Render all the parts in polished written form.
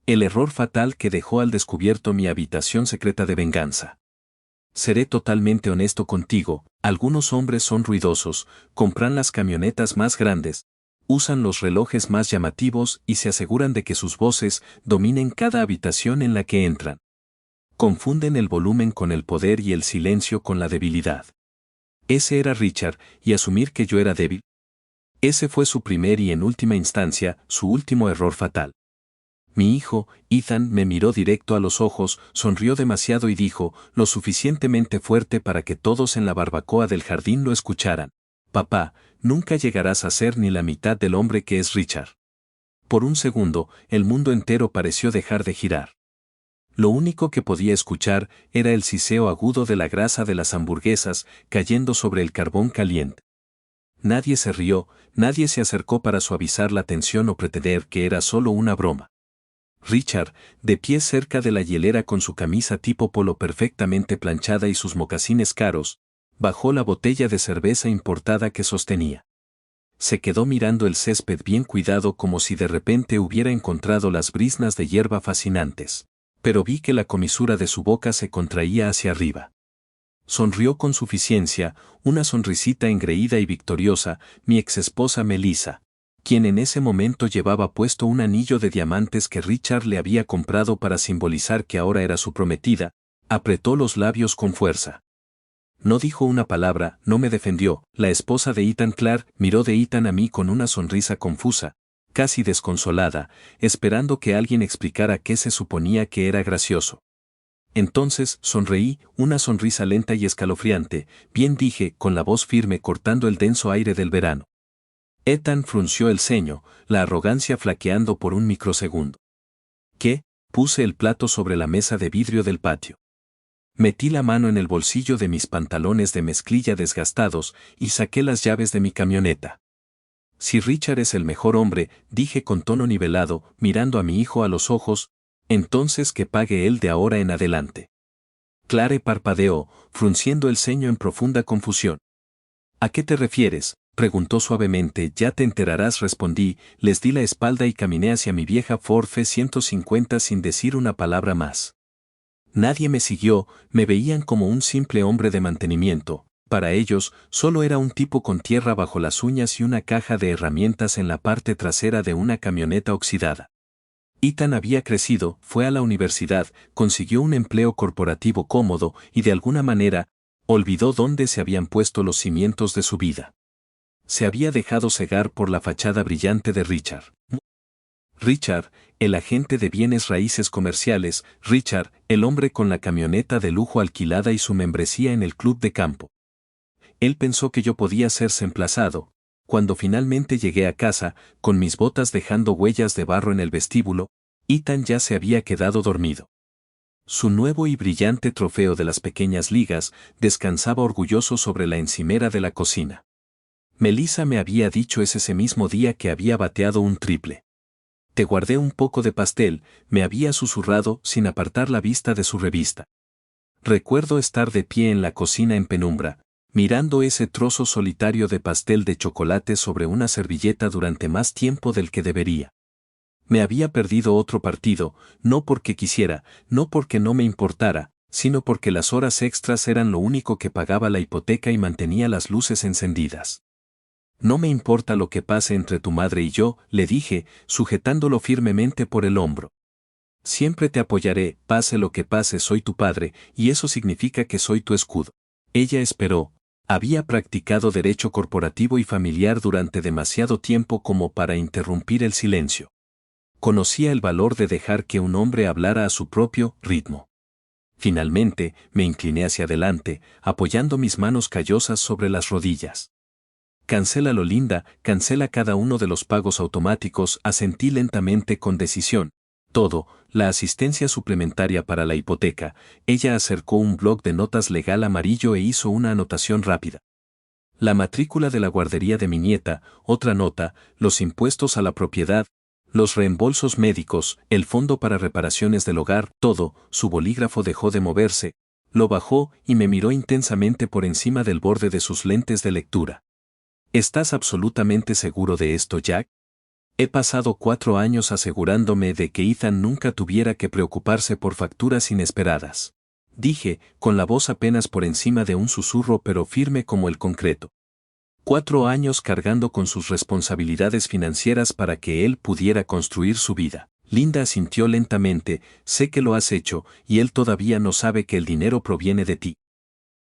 El error fatal que dejó al descubierto mi habitación secreta de venganza. Seré totalmente honesto contigo, algunos hombres son ruidosos, compran las camionetas más grandes, usan los relojes más llamativos y se aseguran de que sus voces dominen cada habitación en la que entran. Confunden el volumen con el poder y el silencio con la debilidad. Ese era Richard, y asumir que yo era débil. Ese fue su primer y en última instancia, su último error fatal. Mi hijo, Ethan, me miró directo a los ojos, sonrió demasiado y dijo, lo suficientemente fuerte para que todos en la barbacoa del jardín lo escucharan. Papá, nunca llegarás a ser ni la mitad del hombre que es Richard. Por un segundo, el mundo entero pareció dejar de girar. Lo único que podía escuchar era el siseo agudo de la grasa de las hamburguesas cayendo sobre el carbón caliente. Nadie se rió, nadie se acercó para suavizar la tensión o pretender que era solo una broma. Richard, de pie cerca de la hielera con su camisa tipo polo perfectamente planchada y sus mocasines caros, bajó la botella de cerveza importada que sostenía. Se quedó mirando el césped bien cuidado como si de repente hubiera encontrado las briznas de hierba fascinantes, pero vi que la comisura de su boca se contraía hacia arriba. Sonrió con suficiencia, una sonrisita engreída y victoriosa, mi exesposa Melissa, quien en ese momento llevaba puesto un anillo de diamantes que Richard le había comprado para simbolizar que ahora era su prometida, apretó los labios con fuerza. No dijo una palabra, no me defendió. La esposa de Ethan, Clark, miró de Ethan a mí con una sonrisa confusa, casi desconsolada, esperando que alguien explicara qué se suponía que era gracioso. Entonces sonreí, una sonrisa lenta y escalofriante, bien dije, con la voz firme cortando el denso aire del verano. Ethan frunció el ceño, la arrogancia flaqueando por un microsegundo. ¿Qué? Puse el plato sobre la mesa de vidrio del patio. Metí la mano en el bolsillo de mis pantalones de mezclilla desgastados y saqué las llaves de mi camioneta. Si Richard es el mejor hombre, dije con tono nivelado, mirando a mi hijo a los ojos, entonces que pague él de ahora en adelante. Clare parpadeó, frunciendo el ceño en profunda confusión. ¿A qué te refieres?, preguntó suavemente. Ya te enterarás, respondí, les di la espalda y caminé hacia mi vieja Ford F-150 sin decir una palabra más. Nadie me siguió, me veían como un simple hombre de mantenimiento. Para ellos, solo era un tipo con tierra bajo las uñas y una caja de herramientas en la parte trasera de una camioneta oxidada. Ethan había crecido, fue a la universidad, consiguió un empleo corporativo cómodo y de alguna manera, olvidó dónde se habían puesto los cimientos de su vida. Se había dejado cegar por la fachada brillante de Richard. Richard, el agente de bienes raíces comerciales, Richard, el hombre con la camioneta de lujo alquilada y su membresía en el club de campo. Él pensó que yo podía ser reemplazado. Cuando finalmente llegué a casa, con mis botas dejando huellas de barro en el vestíbulo, Ethan ya se había quedado dormido. Su nuevo y brillante trofeo de las pequeñas ligas descansaba orgulloso sobre la encimera de la cocina. Melissa me había dicho ese mismo día que había bateado un triple. Te guardé un poco de pastel, me había susurrado sin apartar la vista de su revista. Recuerdo estar de pie en la cocina en penumbra, mirando ese trozo solitario de pastel de chocolate sobre una servilleta durante más tiempo del que debería. Me había perdido otro partido, no porque quisiera, no porque no me importara, sino porque las horas extras eran lo único que pagaba la hipoteca y mantenía las luces encendidas. No me importa lo que pase entre tu madre y yo, le dije, sujetándolo firmemente por el hombro. Siempre te apoyaré, pase lo que pase, soy tu padre, y eso significa que soy tu escudo. Ella esperó. Había practicado derecho corporativo y familiar durante demasiado tiempo como para interrumpir el silencio. Conocía el valor de dejar que un hombre hablara a su propio ritmo. Finalmente, me incliné hacia adelante, apoyando mis manos callosas sobre las rodillas. Cancélalo, Linda, cancela cada uno de los pagos automáticos, asentí lentamente con decisión. Todo, la asistencia suplementaria para la hipoteca. Ella acercó un bloc de notas legal amarillo e hizo una anotación rápida. La matrícula de la guardería de mi nieta, otra nota, los impuestos a la propiedad, los reembolsos médicos, el fondo para reparaciones del hogar, todo. Su bolígrafo dejó de moverse, lo bajó y me miró intensamente por encima del borde de sus lentes de lectura. ¿Estás absolutamente seguro de esto, Jack? He pasado 4 años asegurándome de que Ethan nunca tuviera que preocuparse por facturas inesperadas. Dije, con la voz apenas por encima de un susurro pero firme como el concreto. 4 años cargando con sus responsabilidades financieras para que él pudiera construir su vida. Linda asintió lentamente, sé que lo has hecho, y él todavía no sabe que el dinero proviene de ti.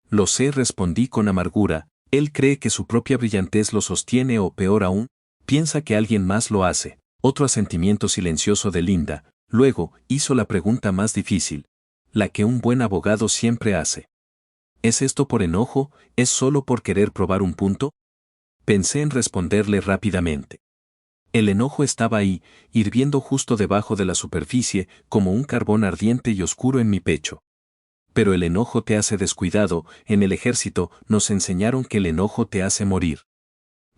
Lo sé, respondí con amargura, él cree que su propia brillantez lo sostiene o peor aún, piensa que alguien más lo hace. Otro asentimiento silencioso de Linda, luego hizo la pregunta más difícil, la que un buen abogado siempre hace. ¿Es esto por enojo? ¿Es solo por querer probar un punto? Pensé en responderle rápidamente. El enojo estaba ahí, hirviendo justo debajo de la superficie, como un carbón ardiente y oscuro en mi pecho. Pero el enojo te hace descuidado, en el ejército nos enseñaron que el enojo te hace morir.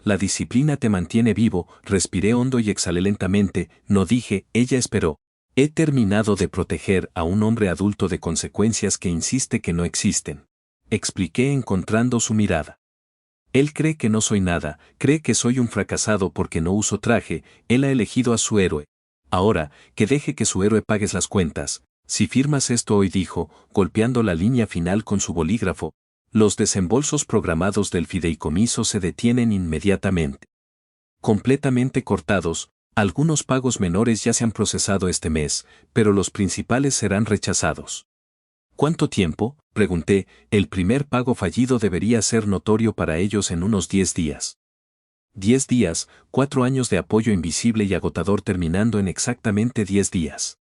La disciplina te mantiene vivo, respiré hondo y exhalé lentamente, no dije, ella esperó. He terminado de proteger a un hombre adulto de consecuencias que insiste que no existen. Expliqué encontrando su mirada. Él cree que no soy nada, cree que soy un fracasado porque no uso traje, él ha elegido a su héroe. Ahora, que deje que su héroe pague las cuentas. Si firmas esto hoy, dijo, golpeando la línea final con su bolígrafo, los desembolsos programados del fideicomiso se detienen inmediatamente. Completamente cortados, algunos pagos menores ya se han procesado este mes, pero los principales serán rechazados. ¿Cuánto tiempo? Pregunté, el primer pago fallido debería ser notorio para ellos en unos 10 días. 10 días, 4 años de apoyo invisible y agotador terminando en exactamente 10 días.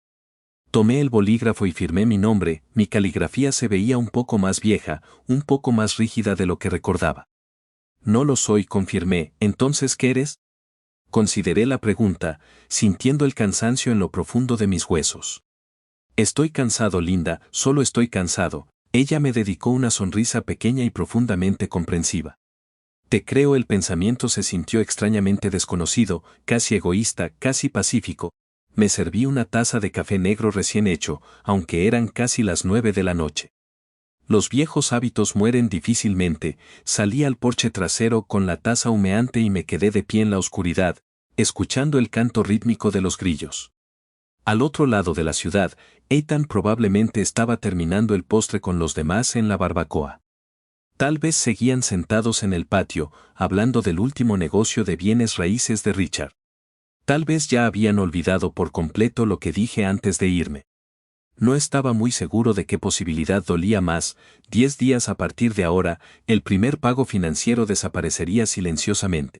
Tomé el bolígrafo y firmé mi nombre, mi caligrafía se veía un poco más vieja, un poco más rígida de lo que recordaba. No lo soy, confirmé, ¿entonces qué eres? Consideré la pregunta, sintiendo el cansancio en lo profundo de mis huesos. Estoy cansado, Linda, solo estoy cansado. Ella me dedicó una sonrisa pequeña y profundamente comprensiva. Te creo, el pensamiento se sintió extrañamente desconocido, casi egoísta, casi pacífico. Me serví una taza de café negro recién hecho, aunque eran casi las 9 de la noche. Los viejos hábitos mueren difícilmente, salí al porche trasero con la taza humeante y me quedé de pie en la oscuridad, escuchando el canto rítmico de los grillos. Al otro lado de la ciudad, Ethan probablemente estaba terminando el postre con los demás en la barbacoa. Tal vez seguían sentados en el patio, hablando del último negocio de bienes raíces de Richard. Tal vez ya habían olvidado por completo lo que dije antes de irme. No estaba muy seguro de qué posibilidad dolía más. 10 días a partir de ahora, el primer pago financiero desaparecería silenciosamente.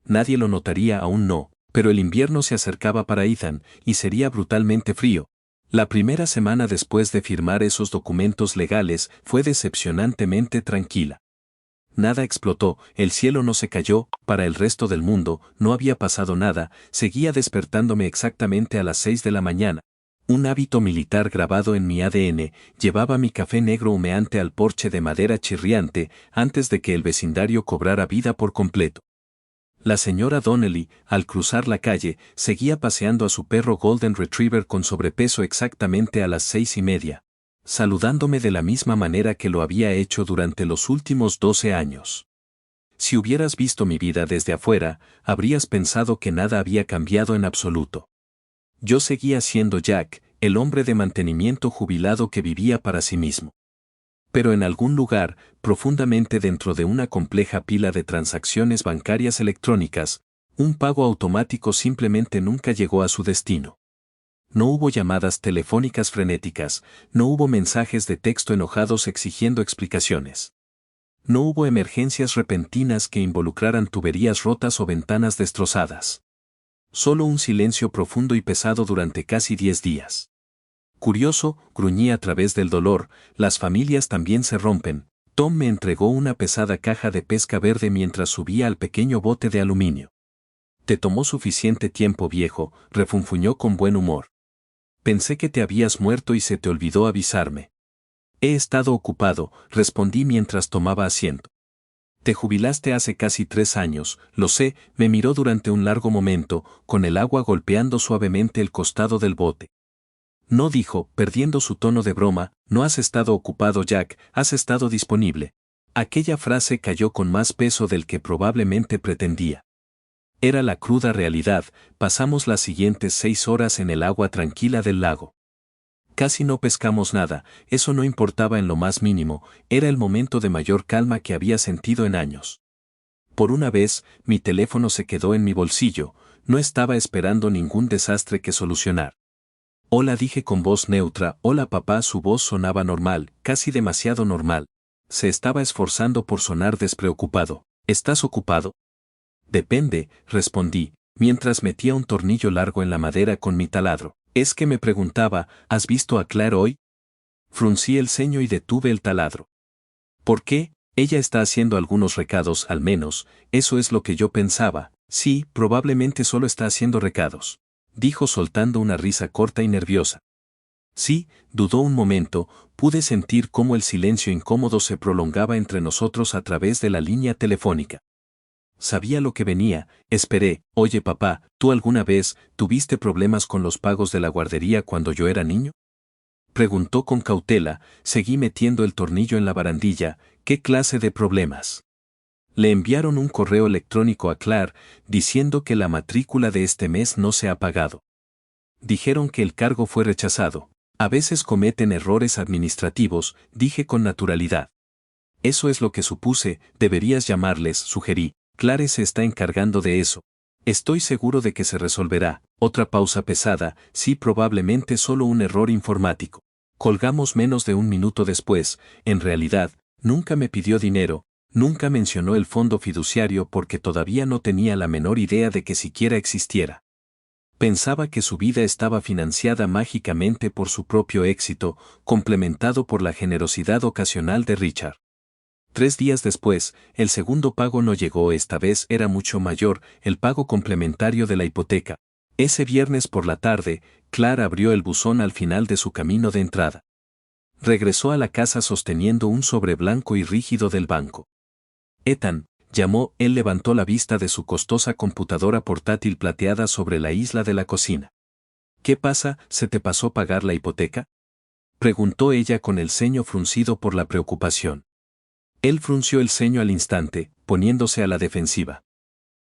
Nadie lo notaría, aún no. Pero el invierno se acercaba para Ethan, y sería brutalmente frío. La primera semana después de firmar esos documentos legales fue decepcionantemente tranquila. Nada explotó, el cielo no se cayó, para el resto del mundo no había pasado nada, seguía despertándome exactamente a las 6 de la mañana. Un hábito militar grabado en mi ADN, llevaba mi café negro humeante al porche de madera chirriante antes de que el vecindario cobrara vida por completo. La señora Donnelly, al cruzar la calle, seguía paseando a su perro Golden Retriever con sobrepeso exactamente a las 6:30, saludándome de la misma manera que lo había hecho durante los últimos 12 años. Si hubieras visto mi vida desde afuera, habrías pensado que nada había cambiado en absoluto. Yo seguía siendo Jack, el hombre de mantenimiento jubilado que vivía para sí mismo. Pero en algún lugar, profundamente dentro de una compleja pila de transacciones bancarias electrónicas, un pago automático simplemente nunca llegó a su destino. No hubo llamadas telefónicas frenéticas, no hubo mensajes de texto enojados exigiendo explicaciones. No hubo emergencias repentinas que involucraran tuberías rotas o ventanas destrozadas. Solo un silencio profundo y pesado durante casi 10 días. Curioso, gruñí a través del dolor, las familias también se rompen. Tom me entregó una pesada caja de pesca verde mientras subía al pequeño bote de aluminio. Te tomó suficiente tiempo, viejo, refunfuñó con buen humor. Pensé que te habías muerto y se te olvidó avisarme. He estado ocupado, respondí mientras tomaba asiento. Te jubilaste hace casi 3 años, lo sé, me miró durante un largo momento, con el agua golpeando suavemente el costado del bote. No, dijo, perdiendo su tono de broma, no has estado ocupado, Jack, has estado disponible. Aquella frase cayó con más peso del que probablemente pretendía. Era la cruda realidad. Pasamos las siguientes 6 horas en el agua tranquila del lago. Casi no pescamos nada, eso no importaba en lo más mínimo, era el momento de mayor calma que había sentido en años. Por una vez, mi teléfono se quedó en mi bolsillo, no estaba esperando ningún desastre que solucionar. Hola, dije con voz neutra. Hola papá. Su voz sonaba normal, casi demasiado normal. Se estaba esforzando por sonar despreocupado. ¿Estás ocupado? Depende, respondí, mientras metía un tornillo largo en la madera con mi taladro. Es que me preguntaba, ¿has visto a Claire hoy? Fruncí el ceño y detuve el taladro. ¿Por qué? Ella está haciendo algunos recados, al menos, eso es lo que yo pensaba. Sí, probablemente solo está haciendo recados, dijo soltando una risa corta y nerviosa. Sí, dudó un momento, pude sentir cómo el silencio incómodo se prolongaba entre nosotros a través de la línea telefónica. Sabía lo que venía, esperé. Oye papá, ¿tú alguna vez tuviste problemas con los pagos de la guardería cuando yo era niño? Preguntó con cautela, seguí metiendo el tornillo en la barandilla. ¿Qué clase de problemas? Le enviaron un correo electrónico a Claire diciendo que la matrícula de este mes no se ha pagado. Dijeron que el cargo fue rechazado. A veces cometen errores administrativos, dije con naturalidad. Eso es lo que supuse, deberías llamarles, sugerí. Claire se está encargando de eso. Estoy seguro de que se resolverá. Otra pausa pesada, sí, probablemente solo un error informático. Colgamos menos de un minuto después. En realidad, nunca me pidió dinero, nunca mencionó el fondo fiduciario porque todavía no tenía la menor idea de que siquiera existiera. Pensaba que su vida estaba financiada mágicamente por su propio éxito, complementado por la generosidad ocasional de Richard. 3 días después, el segundo pago no llegó. Esta vez era mucho mayor, el pago complementario de la hipoteca. Ese viernes por la tarde, Claire abrió el buzón al final de su camino de entrada. Regresó a la casa sosteniendo un sobre blanco y rígido del banco. Ethan, llamó. Él levantó la vista de su costosa computadora portátil plateada sobre la isla de la cocina. ¿Qué pasa? ¿Se te pasó pagar la hipoteca? Preguntó ella con el ceño fruncido por la preocupación. Él frunció el ceño al instante, poniéndose a la defensiva.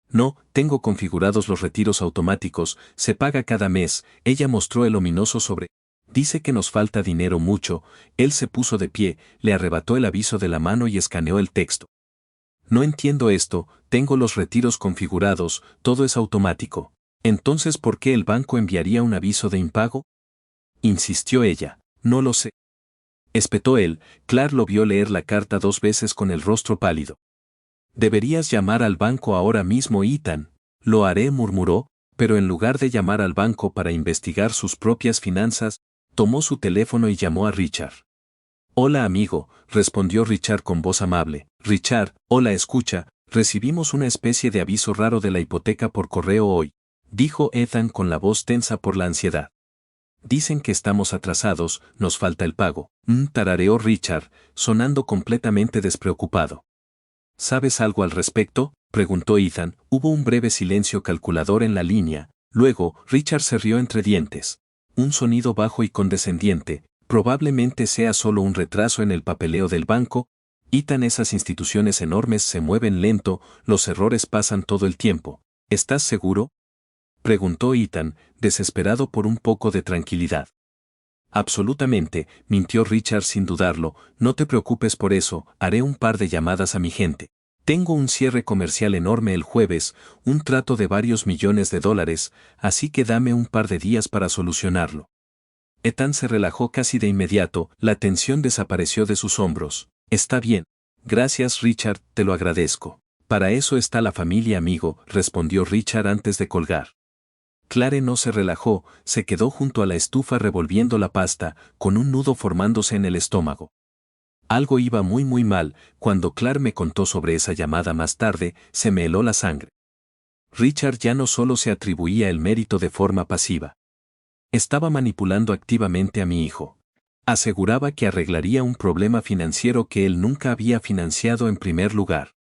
No, tengo configurados los retiros automáticos, se paga cada mes. Ella mostró el ominoso sobre. Dice que nos falta dinero mucho. Él se puso de pie, le arrebató el aviso de la mano y escaneó el texto. No entiendo esto, tengo los retiros configurados, todo es automático. Entonces, ¿por qué el banco enviaría un aviso de impago? Insistió ella. No lo sé. Espetó él. Claire lo vio leer la carta 2 veces con el rostro pálido. Deberías llamar al banco ahora mismo, Ethan. Lo haré, murmuró, pero en lugar de llamar al banco para investigar sus propias finanzas, tomó su teléfono y llamó a Richard. Hola amigo, respondió Richard con voz amable. Richard, hola, escucha, recibimos una especie de aviso raro de la hipoteca por correo hoy, dijo Ethan con la voz tensa por la ansiedad. Dicen que estamos atrasados, nos falta el pago. Tarareó Richard, sonando completamente despreocupado. ¿Sabes algo al respecto? Preguntó Ethan. Hubo un breve silencio calculador en la línea. Luego, Richard se rió entre dientes. Un sonido bajo y condescendiente. Probablemente sea solo un retraso en el papeleo del banco. Ethan, esas instituciones enormes se mueven lento, los errores pasan todo el tiempo. ¿Estás seguro? Preguntó Ethan, desesperado por un poco de tranquilidad. Absolutamente, mintió Richard sin dudarlo. No te preocupes por eso, haré un par de llamadas a mi gente. Tengo un cierre comercial enorme el jueves, un trato de varios millones de dólares, así que dame un par de días para solucionarlo. Ethan se relajó casi de inmediato, la tensión desapareció de sus hombros. Está bien. Gracias Richard, te lo agradezco. Para eso está la familia, amigo, respondió Richard antes de colgar. Claire no se relajó, se quedó junto a la estufa revolviendo la pasta, con un nudo formándose en el estómago. Algo iba muy mal. Cuando Claire me contó sobre esa llamada más tarde, se me heló la sangre. Richard ya no solo se atribuía el mérito de forma pasiva. Estaba manipulando activamente a mi hijo. Aseguraba que arreglaría un problema financiero que él nunca había financiado en primer lugar.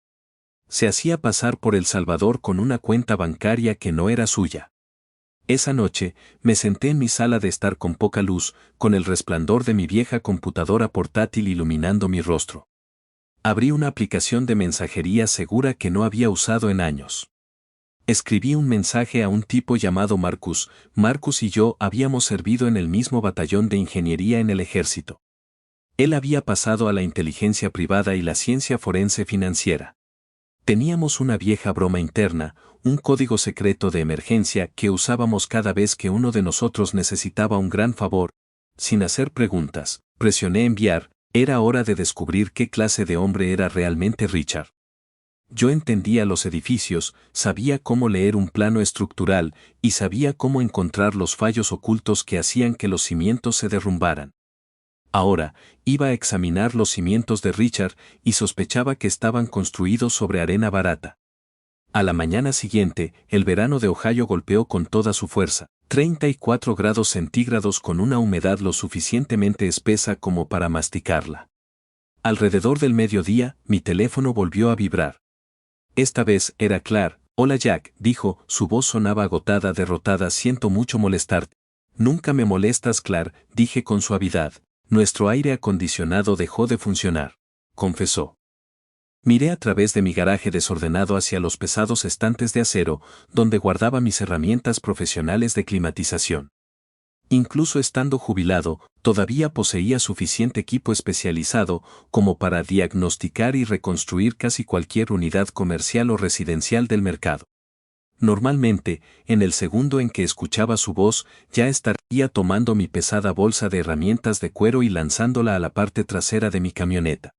Se hacía pasar por El Salvador con una cuenta bancaria que no era suya. Esa noche, me senté en mi sala de estar con poca luz, con el resplandor de mi vieja computadora portátil iluminando mi rostro. Abrí una aplicación de mensajería segura que no había usado en años. Escribí un mensaje a un tipo llamado Marcus. Marcus y yo habíamos servido en el mismo batallón de ingeniería en el ejército. Él había pasado a la inteligencia privada y la ciencia forense financiera. Teníamos una vieja broma interna, un código secreto de emergencia que usábamos cada vez que uno de nosotros necesitaba un gran favor. Sin hacer preguntas, presioné enviar. Era hora de descubrir qué clase de hombre era realmente Richard. Yo entendía los edificios, sabía cómo leer un plano estructural y sabía cómo encontrar los fallos ocultos que hacían que los cimientos se derrumbaran. Ahora, iba a examinar los cimientos de Richard y sospechaba que estaban construidos sobre arena barata. A la mañana siguiente, el verano de Ohio golpeó con toda su fuerza, 34 grados centígrados con una humedad lo suficientemente espesa como para masticarla. Alrededor del mediodía, mi teléfono volvió a vibrar. Esta vez era Clark. Hola Jack, dijo, su voz sonaba agotada, derrotada. Siento mucho molestarte. Nunca me molestas, Clark, dije con suavidad. Nuestro aire acondicionado dejó de funcionar, confesó. Miré a través de mi garaje desordenado hacia los pesados estantes de acero, donde guardaba mis herramientas profesionales de climatización. Incluso estando jubilado, todavía poseía suficiente equipo especializado como para diagnosticar y reconstruir casi cualquier unidad comercial o residencial del mercado. Normalmente, en el segundo en que escuchaba su voz, ya estaría tomando mi pesada bolsa de herramientas de cuero y lanzándola a la parte trasera de mi camioneta.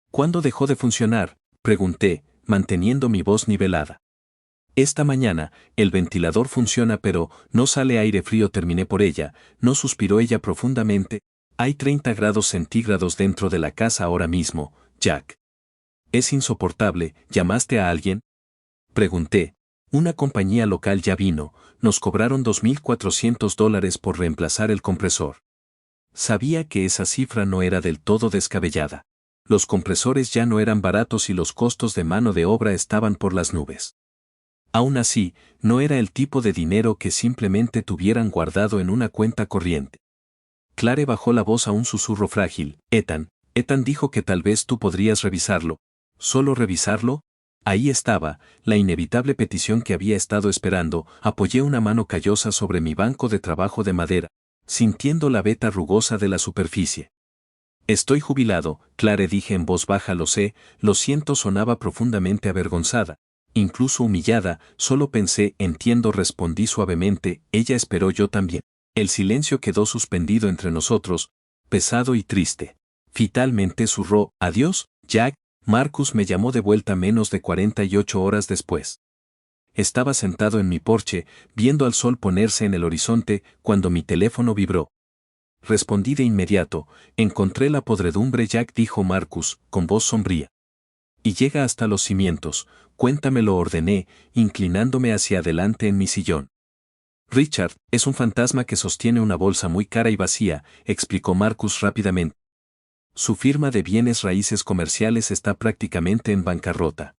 ¿Cuándo dejó de funcionar?, pregunté, manteniendo mi voz nivelada. Esta mañana, el ventilador funciona pero no sale aire frío. Terminé por ella, no, suspiró ella profundamente. Hay 30 grados centígrados dentro de la casa ahora mismo, Jack. Es insoportable. ¿Llamaste a alguien?, pregunté. Una compañía local ya vino, nos cobraron $2,400 por reemplazar el compresor. Sabía que esa cifra no era del todo descabellada. Los compresores ya no eran baratos y los costos de mano de obra estaban por las nubes. Aún así, no era el tipo de dinero que simplemente tuvieran guardado en una cuenta corriente. Clare bajó la voz a un susurro frágil. Ethan dijo que tal vez tú podrías revisarlo. ¿Solo revisarlo? Ahí estaba, la inevitable petición que había estado esperando. Apoyé una mano callosa sobre mi banco de trabajo de madera, sintiendo la veta rugosa de la superficie. Estoy jubilado, Clare, dije en voz baja. Lo sé, lo siento. Sonaba profundamente avergonzada. Incluso humillada. Solo pensé, entiendo, respondí suavemente. Ella esperó, yo también. El silencio quedó suspendido entre nosotros, pesado y triste. Finalmente zurró, adiós, Jack. Marcus me llamó de vuelta menos de 48 horas después. Estaba sentado en mi porche, viendo al sol ponerse en el horizonte, cuando mi teléfono vibró. Respondí de inmediato. Encontré la podredumbre, Jack, dijo Marcus, con voz sombría. Y llega hasta los cimientos. Cuéntamelo, ordené, inclinándome hacia adelante en mi sillón. Richard es un fantasma que sostiene una bolsa muy cara y vacía, explicó Marcus rápidamente. Su firma de bienes raíces comerciales está prácticamente en bancarrota.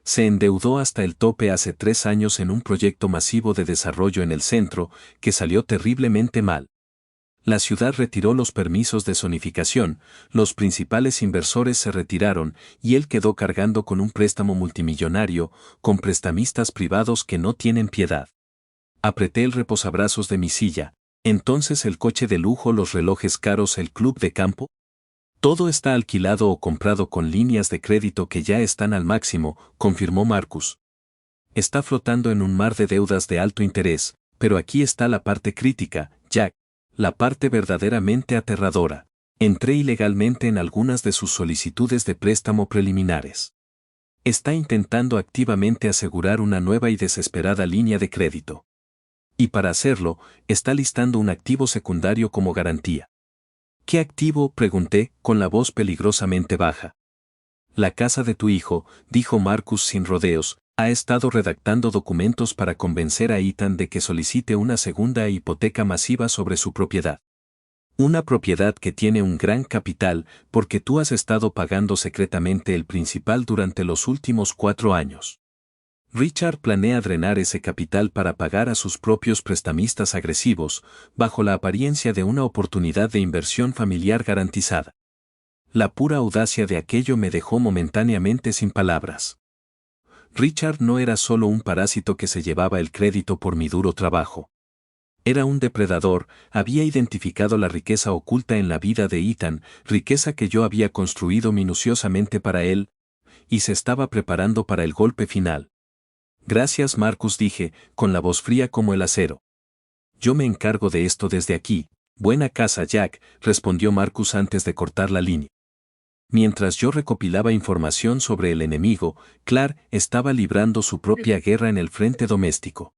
Se endeudó hasta el tope hace 3 años en un proyecto masivo de desarrollo en el centro, que salió terriblemente mal. La ciudad retiró los permisos de zonificación, los principales inversores se retiraron y él quedó cargando con un préstamo multimillonario, con prestamistas privados que no tienen piedad. Apreté el reposabrazos de mi silla. Entonces el coche de lujo, los relojes caros, el club de campo. Todo está alquilado o comprado con líneas de crédito que ya están al máximo, confirmó Marcus. Está flotando en un mar de deudas de alto interés, pero aquí está la parte crítica, Jack. La parte verdaderamente aterradora. Entré ilegalmente en algunas de sus solicitudes de préstamo preliminares. Está intentando activamente asegurar una nueva y desesperada línea de crédito. Y para hacerlo, está listando un activo secundario como garantía. ¿Qué activo?, pregunté, con la voz peligrosamente baja. La casa de tu hijo, dijo Marcus sin rodeos. Ha estado redactando documentos para convencer a Ethan de que solicite una segunda hipoteca masiva sobre su propiedad. Una propiedad que tiene un gran capital, porque tú has estado pagando secretamente el principal durante los últimos 4 años. Richard planea drenar ese capital para pagar a sus propios prestamistas agresivos, bajo la apariencia de una oportunidad de inversión familiar garantizada. La pura audacia de aquello me dejó momentáneamente sin palabras. Richard no era solo un parásito que se llevaba el crédito por mi duro trabajo. Era un depredador, había identificado la riqueza oculta en la vida de Ethan, riqueza que yo había construido minuciosamente para él, y se estaba preparando para el golpe final. Gracias, Marcus, dije, con la voz fría como el acero. Yo me encargo de esto desde aquí. Buena casa, Jack, respondió Marcus antes de cortar la línea. Mientras yo recopilaba información sobre el enemigo, Clark estaba librando su propia guerra en el frente doméstico.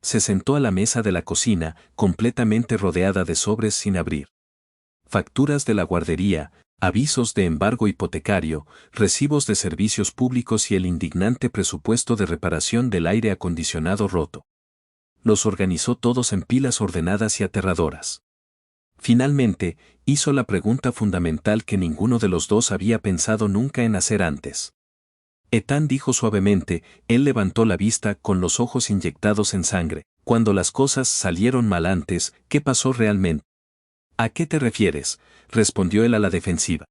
Se sentó a la mesa de la cocina, completamente rodeada de sobres sin abrir. Facturas de la guardería, avisos de embargo hipotecario, recibos de servicios públicos y el indignante presupuesto de reparación del aire acondicionado roto. Los organizó todos en pilas ordenadas y aterradoras. Finalmente, hizo la pregunta fundamental que ninguno de los dos había pensado nunca en hacer antes. Ethan dijo suavemente, él levantó la vista con los ojos inyectados en sangre. Cuando las cosas salieron mal antes, ¿qué pasó realmente? ¿A qué te refieres?, respondió él a la defensiva.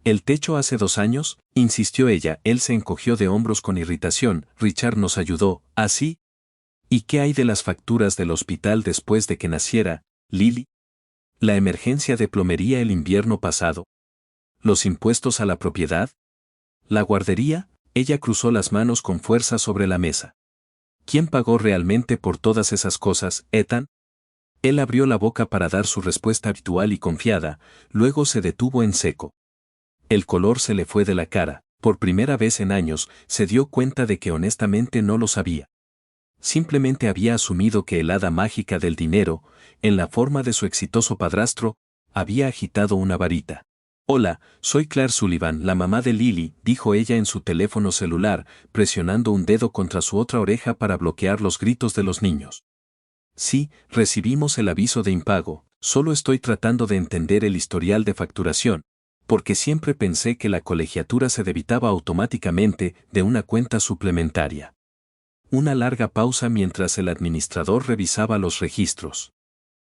¿El techo hace 2 años?, insistió ella. Él se encogió de hombros con irritación. Richard nos ayudó, ¿así? ¿Y qué hay de las facturas del hospital después de que naciera, Lily? ¿La emergencia de plomería el invierno pasado? ¿Los impuestos a la propiedad? ¿La guardería? Ella cruzó las manos con fuerza sobre la mesa. ¿Quién pagó realmente por todas esas cosas, Ethan? Él abrió la boca para dar su respuesta habitual y confiada, luego se detuvo en seco. El color se le fue de la cara. Por primera vez en años, se dio cuenta de que honestamente no lo sabía. Simplemente había asumido que el hada mágica del dinero, en la forma de su exitoso padrastro, había agitado una varita. Hola, soy Claire Sullivan, la mamá de Lily, dijo ella en su teléfono celular, presionando un dedo contra su otra oreja para bloquear los gritos de los niños. Sí, recibimos el aviso de impago, solo estoy tratando de entender el historial de facturación, porque siempre pensé que la colegiatura se debitaba automáticamente de una cuenta suplementaria. Una larga pausa mientras el administrador revisaba los registros.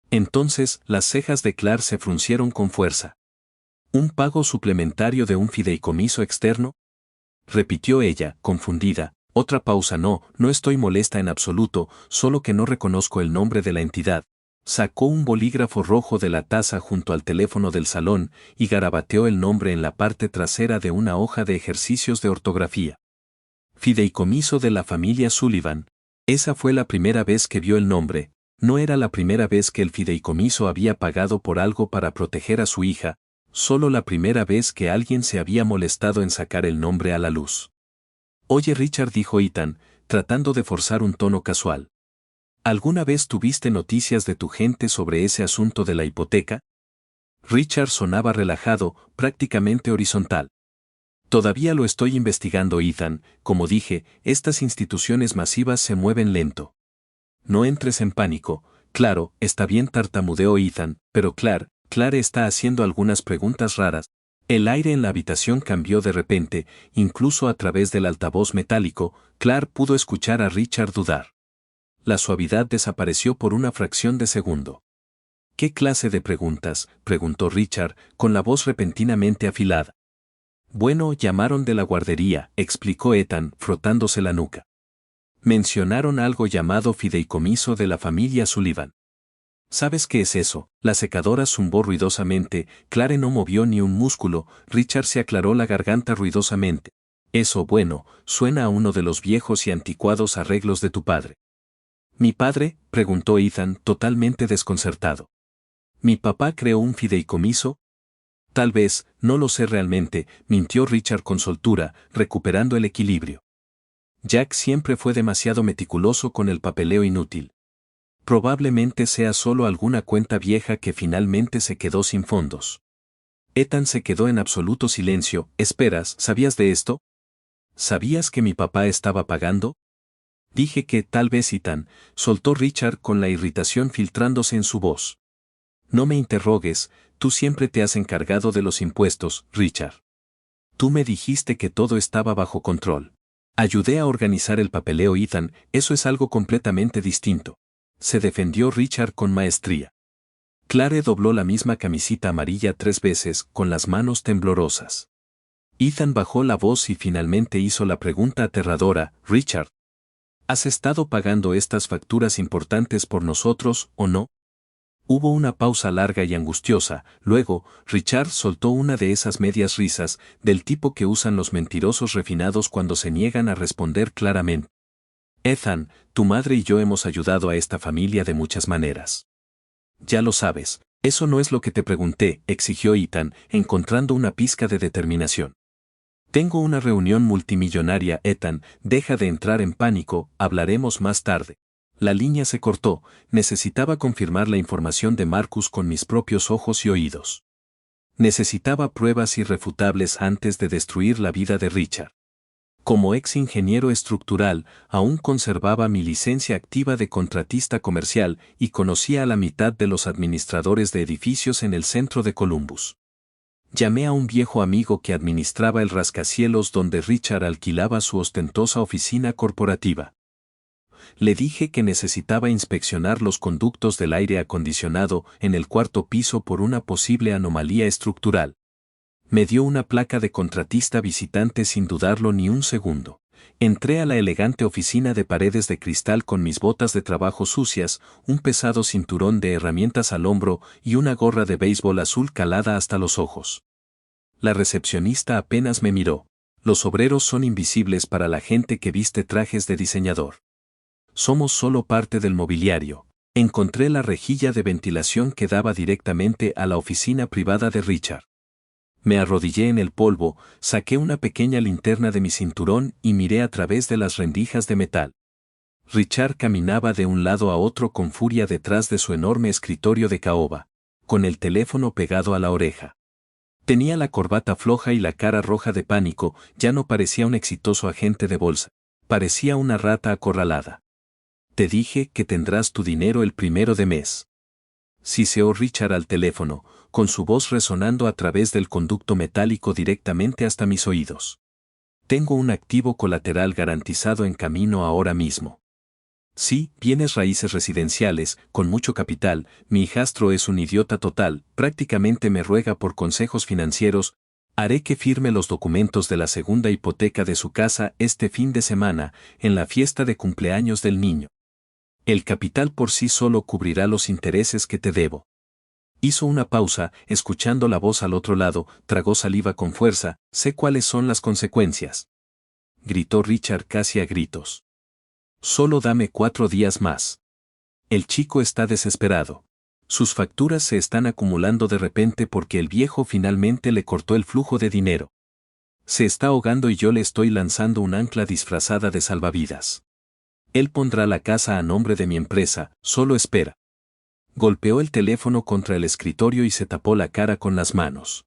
Entonces, las cejas de Clark se fruncieron con fuerza. ¿Un pago suplementario de un fideicomiso externo?, repitió ella, confundida. Otra pausa. No estoy molesta en absoluto, solo que no reconozco el nombre de la entidad. Sacó un bolígrafo rojo de la taza junto al teléfono del salón y garabateó el nombre en la parte trasera de una hoja de ejercicios de ortografía. Fideicomiso de la familia Sullivan. Esa fue la primera vez que vio el nombre. No era la primera vez que el fideicomiso había pagado por algo para proteger a su hija, solo la primera vez que alguien se había molestado en sacar el nombre a la luz. Oye, Richard, dijo Ethan, tratando de forzar un tono casual. ¿Alguna vez tuviste noticias de tu gente sobre ese asunto de la hipoteca? Richard sonaba relajado, prácticamente horizontal. Todavía lo estoy investigando, Ethan. Como dije, estas instituciones masivas se mueven lento. No entres en pánico. Claro, está bien, tartamudeó Ethan, pero Clark está haciendo algunas preguntas raras. El aire en la habitación cambió de repente, incluso a través del altavoz metálico, Clark pudo escuchar a Richard dudar. La suavidad desapareció por una fracción de segundo. ¿Qué clase de preguntas?, preguntó Richard, con la voz repentinamente afilada. Bueno, llamaron de la guardería, explicó Ethan, frotándose la nuca. Mencionaron algo llamado fideicomiso de la familia Sullivan. ¿Sabes qué es eso? La secadora zumbó ruidosamente. Clare no movió ni un músculo. Richard se aclaró la garganta ruidosamente. Eso, bueno, suena a uno de los viejos y anticuados arreglos de tu padre. ¿Mi padre?, preguntó Ethan, totalmente desconcertado. ¿Mi papá creó un fideicomiso? Tal vez, no lo sé realmente, mintió Richard con soltura, recuperando el equilibrio. Jack siempre fue demasiado meticuloso con el papeleo inútil. Probablemente sea solo alguna cuenta vieja que finalmente se quedó sin fondos. Ethan se quedó en absoluto silencio. Esperas, ¿sabías de esto? ¿Sabías que mi papá estaba pagando? Dije que tal vez, Ethan, soltó Richard con la irritación filtrándose en su voz. No me interrogues, tú siempre te has encargado de los impuestos, Richard. Tú me dijiste que todo estaba bajo control. Ayudé a organizar el papeleo, Ethan, eso es algo completamente distinto. Se defendió Richard con maestría. Clare dobló la misma camisita amarilla 3 veces, con las manos temblorosas. Ethan bajó la voz y finalmente hizo la pregunta aterradora: Richard, ¿has estado pagando estas facturas importantes por nosotros o no? Hubo una pausa larga y angustiosa. Luego, Richard soltó una de esas medias risas, del tipo que usan los mentirosos refinados cuando se niegan a responder claramente. Ethan, tu madre y yo hemos ayudado a esta familia de muchas maneras. Ya lo sabes, eso no es lo que te pregunté, exigió Ethan, encontrando una pizca de determinación. Tengo una reunión multimillonaria. Ethan, deja de entrar en pánico, hablaremos más tarde. La línea se cortó, necesitaba confirmar la información de Marcus con mis propios ojos y oídos. Necesitaba pruebas irrefutables antes de destruir la vida de Richard. Como ex ingeniero estructural, aún conservaba mi licencia activa de contratista comercial y conocía a la mitad de los administradores de edificios en el centro de Columbus. Llamé a un viejo amigo que administraba el rascacielos donde Richard alquilaba su ostentosa oficina corporativa. Le dije que necesitaba inspeccionar los conductos del aire acondicionado en el cuarto piso por una posible anomalía estructural. Me dio una placa de contratista visitante sin dudarlo ni un segundo. Entré a la elegante oficina de paredes de cristal con mis botas de trabajo sucias, un pesado cinturón de herramientas al hombro y una gorra de béisbol azul calada hasta los ojos. La recepcionista apenas me miró. Los obreros son invisibles para la gente que viste trajes de diseñador. Somos solo parte del mobiliario. Encontré la rejilla de ventilación que daba directamente a la oficina privada de Richard. Me arrodillé en el polvo, saqué una pequeña linterna de mi cinturón y miré a través de las rendijas de metal. Richard caminaba de un lado a otro con furia detrás de su enorme escritorio de caoba, con el teléfono pegado a la oreja. Tenía la corbata floja y la cara roja de pánico. Ya no parecía un exitoso agente de bolsa, parecía una rata acorralada. Te dije que tendrás tu dinero el 1 de mes. Siseó Richard al teléfono, con su voz resonando a través del conducto metálico directamente hasta mis oídos. Tengo un activo colateral garantizado en camino ahora mismo. Sí, bienes raíces residenciales, con mucho capital. Mi hijastro es un idiota total, prácticamente me ruega por consejos financieros. Haré que firme los documentos de la segunda hipoteca de su casa este fin de semana, en la fiesta de cumpleaños del niño. El capital por sí solo cubrirá los intereses que te debo. Hizo una pausa, escuchando la voz al otro lado, tragó saliva con fuerza. Sé cuáles son las consecuencias. Gritó Richard casi a gritos. Solo dame 4 días más. El chico está desesperado. Sus facturas se están acumulando de repente porque el viejo finalmente le cortó el flujo de dinero. Se está ahogando y yo le estoy lanzando un ancla disfrazada de salvavidas. Él pondrá la casa a nombre de mi empresa, solo espera. Golpeó el teléfono contra el escritorio y se tapó la cara con las manos.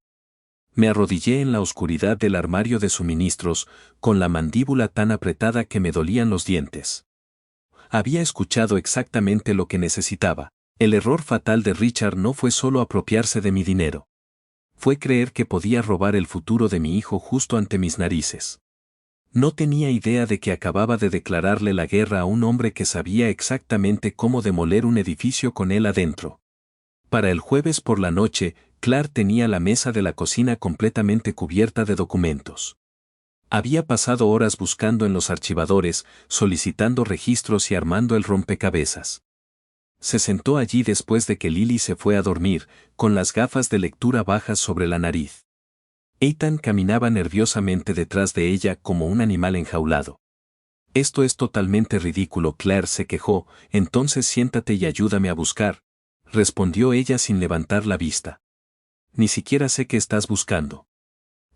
Me arrodillé en la oscuridad del armario de suministros, con la mandíbula tan apretada que me dolían los dientes. Había escuchado exactamente lo que necesitaba. El error fatal de Richard no fue solo apropiarse de mi dinero. Fue creer que podía robar el futuro de mi hijo justo ante mis narices. No tenía idea de que acababa de declararle la guerra a un hombre que sabía exactamente cómo demoler un edificio con él adentro. Para el jueves por la noche, Clark tenía la mesa de la cocina completamente cubierta de documentos. Había pasado horas buscando en los archivadores, solicitando registros y armando el rompecabezas. Se sentó allí después de que Lily se fue a dormir, con las gafas de lectura bajas sobre la nariz. Ethan caminaba nerviosamente detrás de ella como un animal enjaulado. Esto es totalmente ridículo, Claire se quejó. Entonces siéntate y ayúdame a buscar, respondió ella sin levantar la vista. Ni siquiera sé qué estás buscando.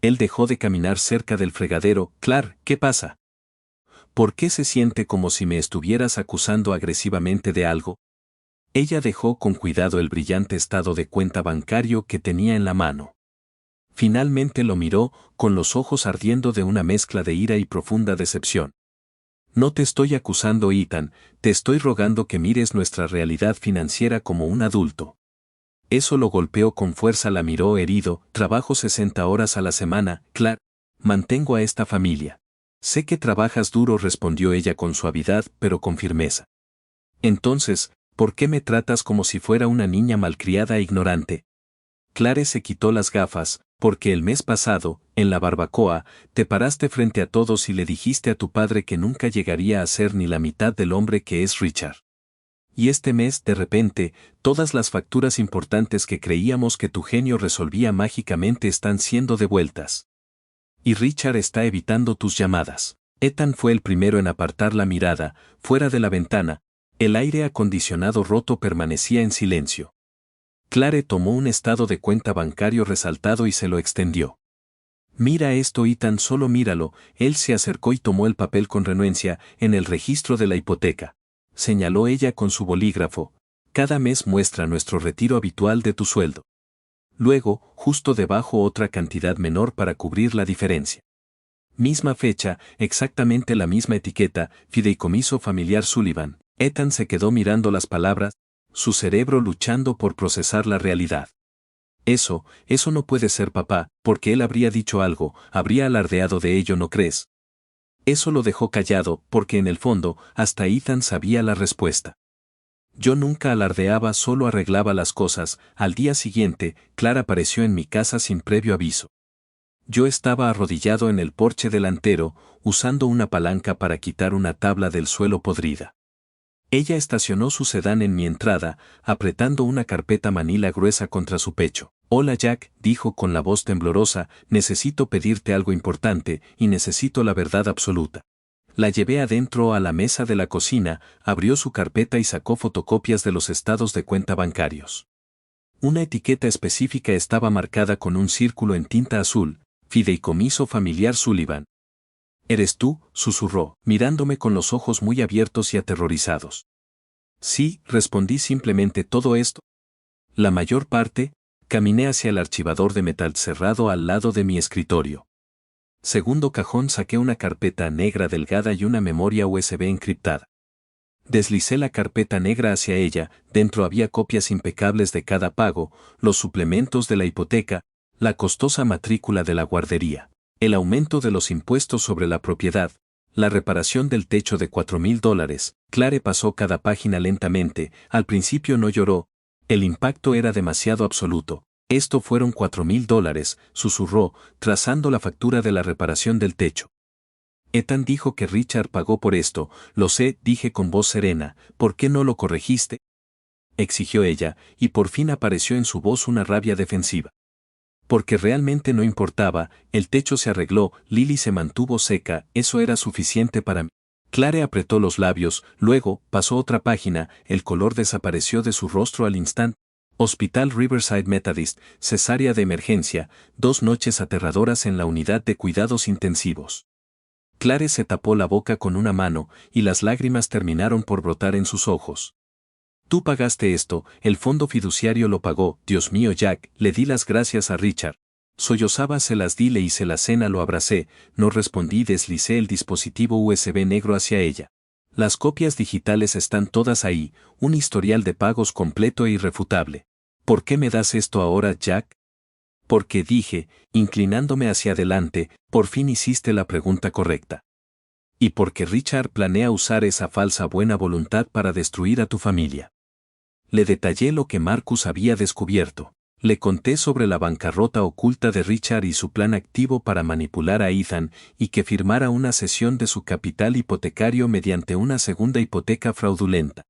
Él dejó de caminar cerca del fregadero. Claire, ¿qué pasa? ¿Por qué se siente como si me estuvieras acusando agresivamente de algo? Ella dejó con cuidado el brillante estado de cuenta bancario que tenía en la mano. Finalmente lo miró, con los ojos ardiendo de una mezcla de ira y profunda decepción. No te estoy acusando, Ethan, te estoy rogando que mires nuestra realidad financiera como un adulto. Eso lo golpeó con fuerza, la miró herido. Trabajo 60 horas a la semana, Clark. Mantengo a esta familia. Sé que trabajas duro, respondió ella con suavidad, pero con firmeza. Entonces, ¿por qué me tratas como si fuera una niña malcriada e ignorante? Clare se quitó las gafas, porque el mes pasado, en la barbacoa, te paraste frente a todos y le dijiste a tu padre que nunca llegaría a ser ni la mitad del hombre que es Richard. Y este mes, de repente, todas las facturas importantes que creíamos que tu genio resolvía mágicamente están siendo devueltas. Y Richard está evitando tus llamadas. Ethan fue el primero en apartar la mirada, fuera de la ventana. El aire acondicionado roto permanecía en silencio. Clare tomó un estado de cuenta bancario resaltado y se lo extendió. Mira esto, Ethan, solo míralo. Él se acercó y tomó el papel con renuencia, en el registro de la hipoteca. Señaló ella con su bolígrafo. Cada mes muestra nuestro retiro habitual de tu sueldo. Luego, justo debajo otra cantidad menor para cubrir la diferencia. Misma fecha, exactamente la misma etiqueta, Fideicomiso Familiar Sullivan. Ethan se quedó mirando las palabras, su cerebro luchando por procesar la realidad. Eso no puede ser, papá, porque él habría dicho algo, habría alardeado de ello, ¿no crees? Eso lo dejó callado, porque en el fondo, hasta Ethan sabía la respuesta. Yo nunca alardeaba, solo arreglaba las cosas. Al día siguiente, Clara apareció en mi casa sin previo aviso. Yo estaba arrodillado en el porche delantero, usando una palanca para quitar una tabla del suelo podrida. Ella estacionó su sedán en mi entrada, apretando una carpeta manila gruesa contra su pecho. Hola Jack, dijo con la voz temblorosa, necesito pedirte algo importante, y necesito la verdad absoluta. La llevé adentro a la mesa de la cocina, abrió su carpeta y sacó fotocopias de los estados de cuenta bancarios. Una etiqueta específica estaba marcada con un círculo en tinta azul, Fideicomiso Familiar Sullivan. ¿Eres tú?, susurró, mirándome con los ojos muy abiertos y aterrorizados. Sí, respondí simplemente. ¿Todo esto? La mayor parte. Caminé hacia el archivador de metal cerrado al lado de mi escritorio. Segundo cajón, saqué una carpeta negra delgada y una memoria USB encriptada. Deslicé la carpeta negra hacia ella, dentro había copias impecables de cada pago, los suplementos de la hipoteca, la costosa matrícula de la guardería, el aumento de los impuestos sobre la propiedad, la reparación del techo de $4,000. Clare pasó cada página lentamente, al principio no lloró, el impacto era demasiado absoluto. Esto fueron $4,000, susurró, trazando la factura de la reparación del techo. Ethan dijo que Richard pagó por esto. Lo sé, dije con voz serena. ¿Por qué no lo corregiste?, exigió ella, y por fin apareció en su voz una rabia defensiva. Porque realmente no importaba, el techo se arregló, Lily se mantuvo seca, eso era suficiente para mí. Clare apretó los labios, luego, pasó otra página, el color desapareció de su rostro al instante. Hospital Riverside Methodist, cesárea de emergencia, 2 noches aterradoras en la unidad de cuidados intensivos. Clare se tapó la boca con una mano, y las lágrimas terminaron por brotar en sus ojos. Tú pagaste esto, el fondo fiduciario lo pagó. Dios mío, Jack, le di las gracias a Richard. Sollozaba, se las di, le hice la cena, lo abracé, no respondí, deslicé el dispositivo USB negro hacia ella. Las copias digitales están todas ahí, un historial de pagos completo e irrefutable. ¿Por qué me das esto ahora, Jack? Porque dije, inclinándome hacia adelante, por fin hiciste la pregunta correcta. Y porque Richard planea usar esa falsa buena voluntad para destruir a tu familia. Le detallé lo que Marcus había descubierto. Le conté sobre la bancarrota oculta de Richard y su plan activo para manipular a Ethan y que firmara una cesión de su capital hipotecario mediante una segunda hipoteca fraudulenta.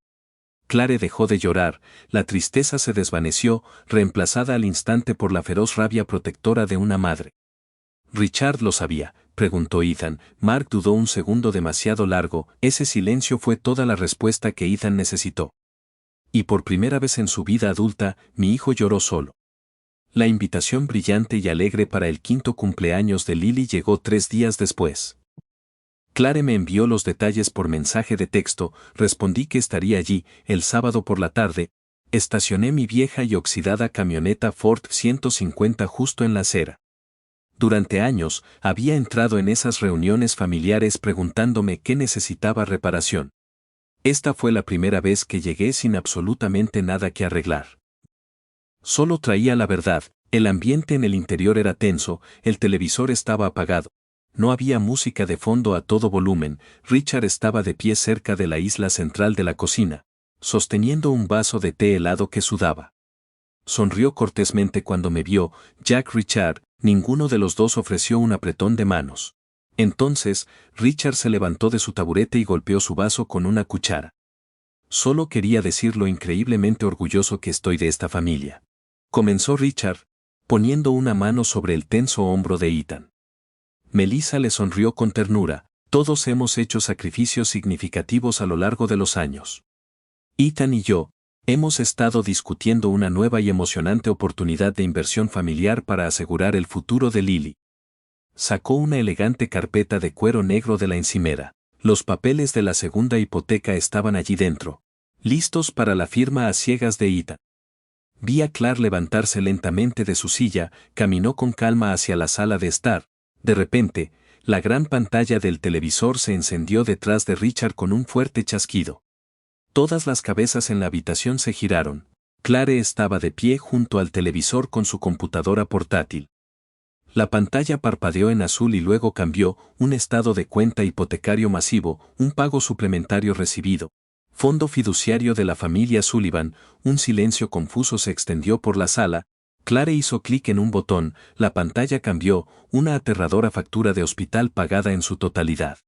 Clare dejó de llorar, la tristeza se desvaneció, reemplazada al instante por la feroz rabia protectora de una madre. ¿Richard lo sabía?, preguntó Ethan. Mark dudó un segundo demasiado largo, ese silencio fue toda la respuesta que Ethan necesitó. Y por primera vez en su vida adulta, mi hijo lloró solo. La invitación brillante y alegre para el 5º cumpleaños de Lily llegó 3 días después. Clare me envió los detalles por mensaje de texto, respondí que estaría allí, el sábado por la tarde, estacioné mi vieja y oxidada camioneta Ford 150 justo en la acera. Durante años, había entrado en esas reuniones familiares preguntándome qué necesitaba reparación. Esta fue la primera vez que llegué sin absolutamente nada que arreglar. Solo traía la verdad, el ambiente en el interior era tenso, el televisor estaba apagado. No había música de fondo a todo volumen. Richard estaba de pie cerca de la isla central de la cocina, sosteniendo un vaso de té helado que sudaba. Sonrió cortésmente cuando me vio. Jack Richard, ninguno de los dos ofreció un apretón de manos. Entonces, Richard se levantó de su taburete y golpeó su vaso con una cuchara. Solo quería decir lo increíblemente orgulloso que estoy de esta familia. Comenzó Richard, poniendo una mano sobre el tenso hombro de Ethan. Melissa le sonrió con ternura. Todos hemos hecho sacrificios significativos a lo largo de los años. Ethan y yo, hemos estado discutiendo una nueva y emocionante oportunidad de inversión familiar para asegurar el futuro de Lily. Sacó una elegante carpeta de cuero negro de la encimera. Los papeles de la segunda hipoteca estaban allí dentro, listos para la firma a ciegas de Ethan. Vi a Clark levantarse lentamente de su silla, caminó con calma hacia la sala de estar. De repente, la gran pantalla del televisor se encendió detrás de Richard con un fuerte chasquido. Todas las cabezas en la habitación se giraron. Clare estaba de pie junto al televisor con su computadora portátil. La pantalla parpadeó en azul y luego cambió. Un estado de cuenta hipotecario masivo, un pago suplementario recibido. Fondo fiduciario de la familia Sullivan. Un silencio confuso se extendió por la sala. Clare hizo clic en un botón, la pantalla cambió. Una aterradora factura de hospital pagada en su totalidad.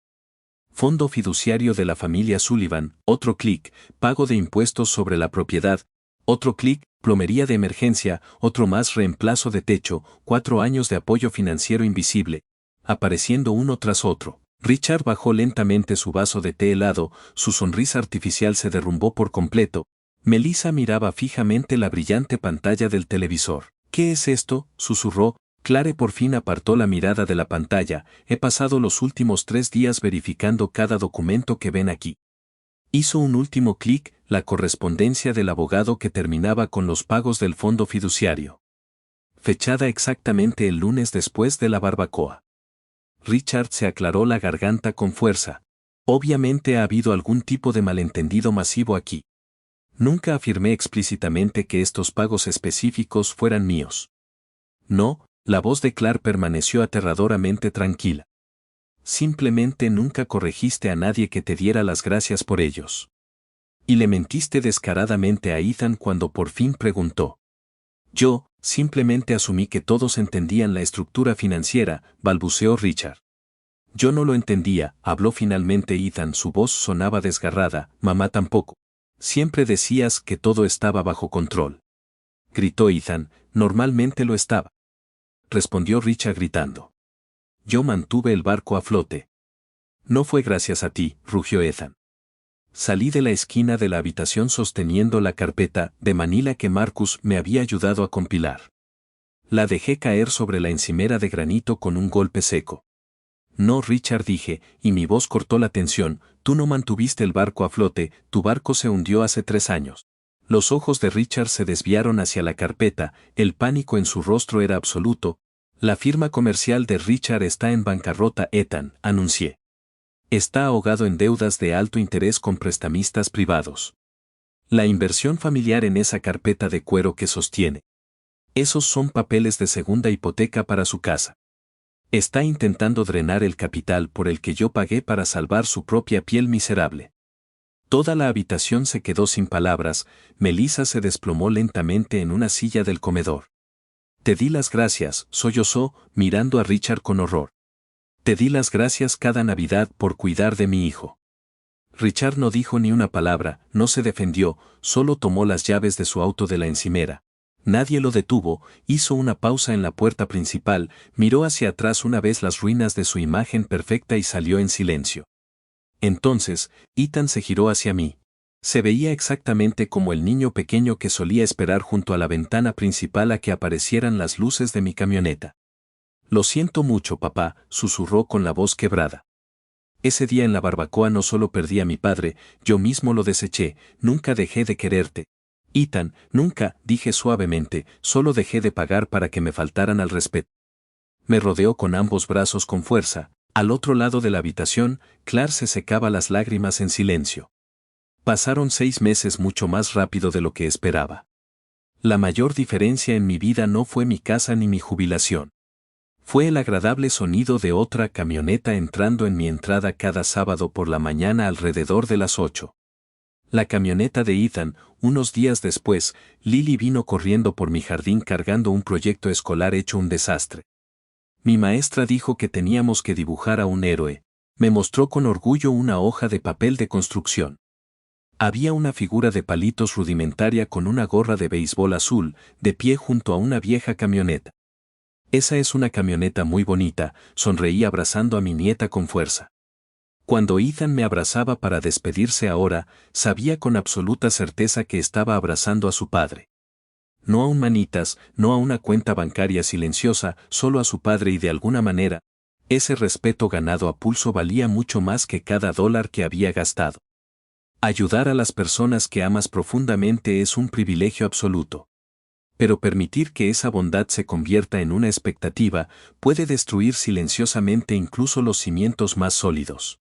Fondo fiduciario de la familia Sullivan. Otro clic, pago de impuestos sobre la propiedad. Otro clic, plomería de emergencia. Otro más, reemplazo de techo. 4 años de apoyo financiero invisible. Apareciendo uno tras otro. Richard bajó lentamente su vaso de té helado. Su sonrisa artificial se derrumbó por completo. Melissa miraba fijamente la brillante pantalla del televisor. ¿Qué es esto?, susurró. Clare por fin apartó la mirada de la pantalla. He pasado los últimos 3 días verificando cada documento que ven aquí. Hizo un último clic, la correspondencia del abogado que terminaba con los pagos del fondo fiduciario. Fechada exactamente el lunes después de la barbacoa. Richard se aclaró la garganta con fuerza. Obviamente ha habido algún tipo de malentendido masivo aquí. Nunca afirmé explícitamente que estos pagos específicos fueran míos. No, la voz de Clark permaneció aterradoramente tranquila. Simplemente nunca corregiste a nadie que te diera las gracias por ellos. Y le mentiste descaradamente a Ethan cuando por fin preguntó. Yo, simplemente asumí que todos entendían la estructura financiera, balbuceó Richard. Yo no lo entendía, habló finalmente Ethan, su voz sonaba desgarrada, mamá tampoco. Siempre decías que todo estaba bajo control. Gritó Ethan, normalmente lo estaba. Respondió Richard gritando. Yo mantuve el barco a flote. No fue gracias a ti, rugió Ethan. Salí de la esquina de la habitación sosteniendo la carpeta de Manila que Marcus me había ayudado a compilar. La dejé caer sobre la encimera de granito con un golpe seco. No, Richard, dije, y mi voz cortó la tensión. Tú no mantuviste el barco a flote, tu barco se hundió hace 3 años. Los ojos de Richard se desviaron hacia la carpeta, el pánico en su rostro era absoluto. La firma comercial de Richard está en bancarrota, Ethan, anuncié. Está ahogado en deudas de alto interés con prestamistas privados. La inversión familiar en esa carpeta de cuero que sostiene. Esos son papeles de segunda hipoteca para su casa. Está intentando drenar el capital por el que yo pagué para salvar su propia piel miserable. Toda la habitación se quedó sin palabras. Melissa se desplomó lentamente en una silla del comedor. Te di las gracias, sollozó, mirando a Richard con horror. Te di las gracias cada Navidad por cuidar de mi hijo. Richard no dijo ni una palabra, no se defendió, solo tomó las llaves de su auto de la encimera. Nadie lo detuvo, hizo una pausa en la puerta principal, miró hacia atrás una vez las ruinas de su imagen perfecta y salió en silencio. Entonces, Ethan se giró hacia mí. Se veía exactamente como el niño pequeño que solía esperar junto a la ventana principal a que aparecieran las luces de mi camioneta. Lo siento mucho, papá, susurró con la voz quebrada. Ese día en la barbacoa no solo perdí a mi padre, yo mismo lo deseché, nunca dejé de quererte. Ethan, nunca, dije suavemente, solo dejé de pagar para que me faltaran al respeto. Me rodeó con ambos brazos con fuerza. Al otro lado de la habitación, Clark se secaba las lágrimas en silencio. Pasaron 6 meses mucho más rápido de lo que esperaba. La mayor diferencia en mi vida no fue mi casa ni mi jubilación. Fue el agradable sonido de otra camioneta entrando en mi entrada cada sábado por la mañana alrededor de las 8. La camioneta de Ethan, Unos días después, Lily vino corriendo por mi jardín cargando un proyecto escolar hecho un desastre. Mi maestra dijo que teníamos que dibujar a un héroe. Me mostró con orgullo una hoja de papel de construcción. Había una figura de palitos rudimentaria con una gorra de béisbol azul, de pie junto a una vieja camioneta. Esa es una camioneta muy bonita, sonreí abrazando a mi nieta con fuerza. Cuando Ethan me abrazaba para despedirse ahora, sabía con absoluta certeza que estaba abrazando a su padre. No a un manitas, no a una cuenta bancaria silenciosa, solo a su padre y de alguna manera, ese respeto ganado a pulso valía mucho más que cada dólar que había gastado. Ayudar a las personas que amas profundamente es un privilegio absoluto. Pero permitir que esa bondad se convierta en una expectativa puede destruir silenciosamente incluso los cimientos más sólidos.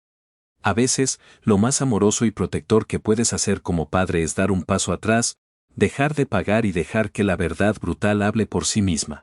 A veces, lo más amoroso y protector que puedes hacer como padre es dar un paso atrás, dejar de pagar y dejar que la verdad brutal hable por sí misma.